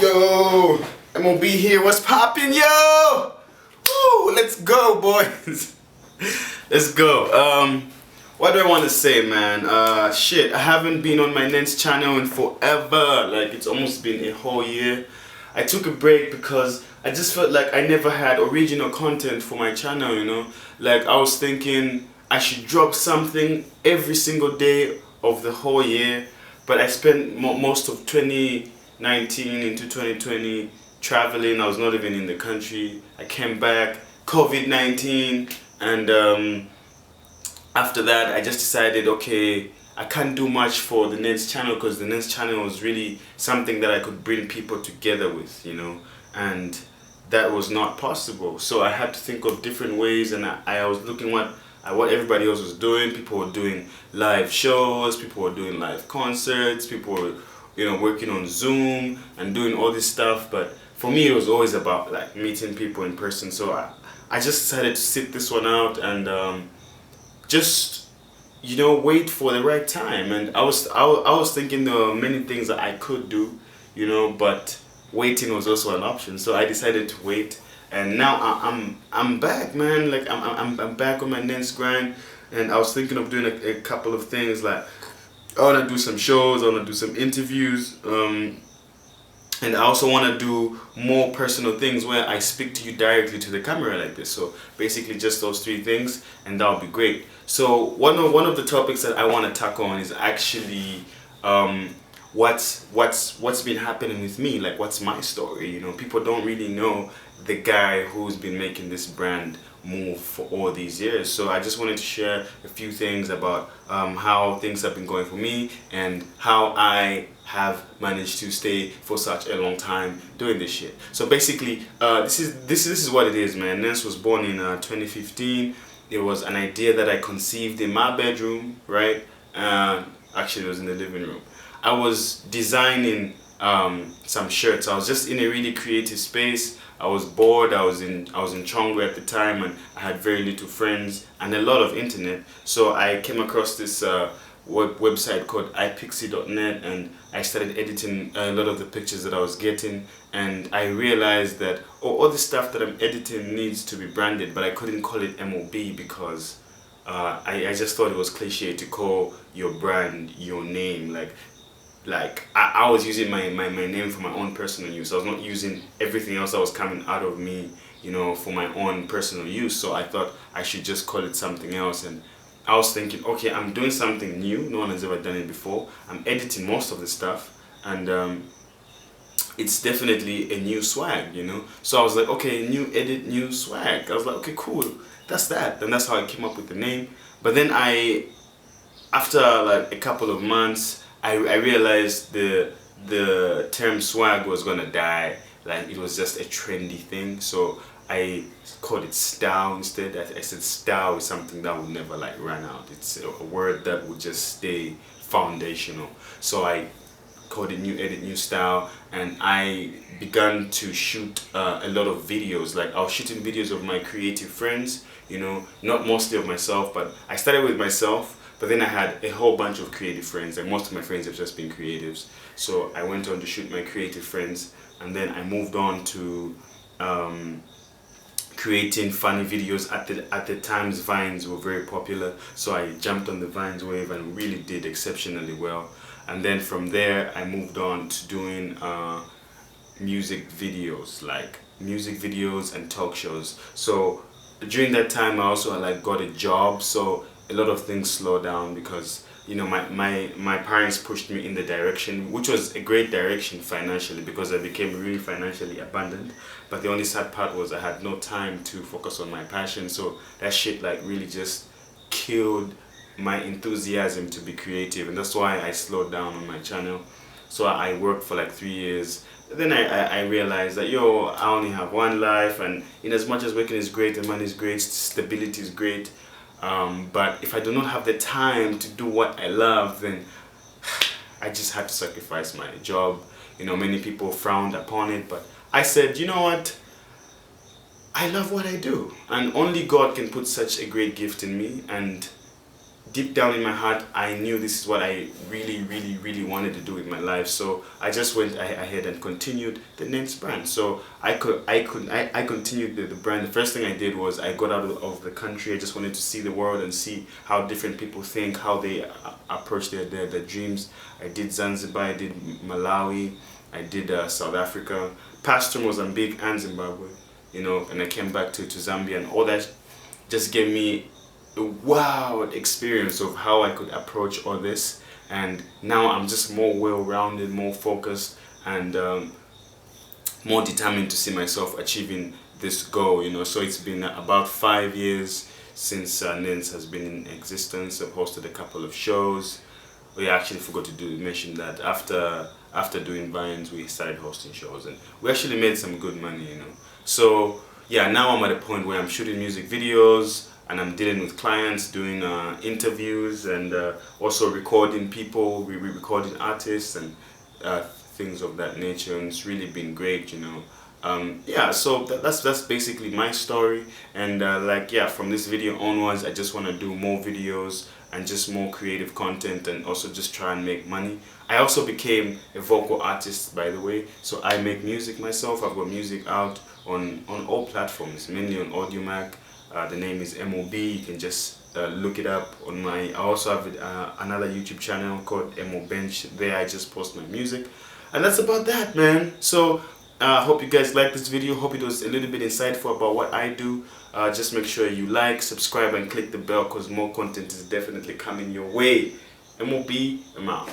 Yo, MOB here. What's poppin', yo? Woo, let's go, boys. Let's go. What do I want to say, man? Shit, I haven't been on my Nens channel in forever. Like, it's almost been a whole year. I took a break because I just felt like I never had original content for my channel, you know? Like, I was thinking I should drop something every single day of the whole year, but I spent most of 2019 into 2020 traveling. I was not even in the country. I came back, COVID-19, and after that I just decided, okay, I can't do much for the Nens channel because the Nens channel was really something that I could bring people together with, you know, and that was not possible. So I had to think of different ways, and I was looking at what everybody else was doing. People were doing live shows, people were doing live concerts, people were, you know, working on Zoom and doing all this stuff. But for me, it was always about like meeting people in person. So I just decided to sit this one out and just, you know, wait for the right time. And I was thinking there were many things that I could do, you know, but waiting was also an option. So I decided to wait, and now I'm back, man. Like I'm back on my Nens grind, and I was thinking of doing a couple of things. Like I want to do some shows, I want to do some interviews, and I also want to do more personal things where I speak to you directly to the camera like this. So basically just those three things, and that'll be great. So one of the topics that I want to tackle on is actually what's been happening with me. Like, what's my story? You know, people don't really know the guy who's been making this brand move for all these years. So I just wanted to share a few things about how things have been going for me and how I have managed to stay for such a long time doing this shit. So basically, this is what it is, man. Nens was born in 2015. It was an idea that I conceived in my bedroom, right? Actually, it was in the living room. I was designing some shirts. I was just in a really creative space. I was bored. I was in Chongo at the time, and I had very little friends and a lot of internet. So I came across this website called ipixie.net, and I started editing a lot of the pictures that I was getting, and I realized that all the stuff that I'm editing needs to be branded, but I couldn't call it MOB because I just thought it was cliche to call your brand your name. Like I was using my name for my own personal use. I was not using everything else that was coming out of me, you know, for my own personal use. So I thought I should just call it something else. And I was thinking, okay, I'm doing something new. No one has ever done it before. I'm editing most of the stuff, and it's definitely a new swag, you know. So I was like, okay, new edit, new swag. I was like, okay, cool. That's that. And that's how I came up with the name. But then after like a couple of months, I realized the term swag was gonna die. Like, it was just a trendy thing, so I called it style instead. I said style is something that would never like run out. It's a word that would just stay foundational. So I called it new edit, new style, and I began to shoot a lot of videos. Like, I was shooting videos of my creative friends, you know, not mostly of myself, but I started with myself. But then I had a whole bunch of creative friends, and most of my friends have just been creatives. So I went on to shoot my creative friends, and then I moved on to creating funny videos. At the times, Vines were very popular, so I jumped on the Vines wave and really did exceptionally well. And then from there, I moved on to doing music videos and talk shows. So during that time, I also like got a job, so a lot of things slowed down because, you know, my parents pushed me in the direction, which was a great direction financially, because I became really financially abundant. But the only sad part was I had no time to focus on my passion. So that shit like really just killed my enthusiasm to be creative, and that's why I slowed down on my channel. So I worked for like 3 years. Then I realized that, yo, I only have one life, and in as much as working is great and money is great, stability is great, but if I do not have the time to do what I love, then I just had to sacrifice my job. You know, many people frowned upon it, but I said, you know what? I love what I do, and only God can put such a great gift in me, and deep down in my heart, I knew this is what I really wanted to do with my life. So I just went ahead and continued the Nens brand. So I continued the brand. The first thing I did was I got out of the country. I just wanted to see the world and see how different people think, how they approach their dreams. I did Zanzibar, I did Malawi, I did South Africa, passed through Mozambique and Zimbabwe, you know, and I came back to Zambia, and all that just gave me a wow experience of how I could approach all this. And now I'm just more well-rounded, more focused, and more determined to see myself achieving this goal, you know. So it's been about 5 years since Nens has been in existence. I've hosted a couple of shows. We actually forgot to mention that after doing Vines, we started hosting shows, and we actually made some good money, you know. So yeah, now I'm at a point where I'm shooting music videos, and I'm dealing with clients, doing interviews, and also recording people, recording artists, and things of that nature. And it's really been great, you know. Yeah, so that's basically my story. And like, yeah, from this video onwards, I just want to do more videos and just more creative content, and also just try and make money. I also became a vocal artist, by the way, so I make music myself. I've got music out on all platforms, mainly on AudioMac. The name is MOB. You can just look it up on my. I also have another YouTube channel called MO Bench. There I just post my music, and that's about that, man. So I hope you guys liked this video. Hope it was a little bit insightful about what I do. Just make sure you like, subscribe, and click the bell, because more content is definitely coming your way. MOB, I'm out.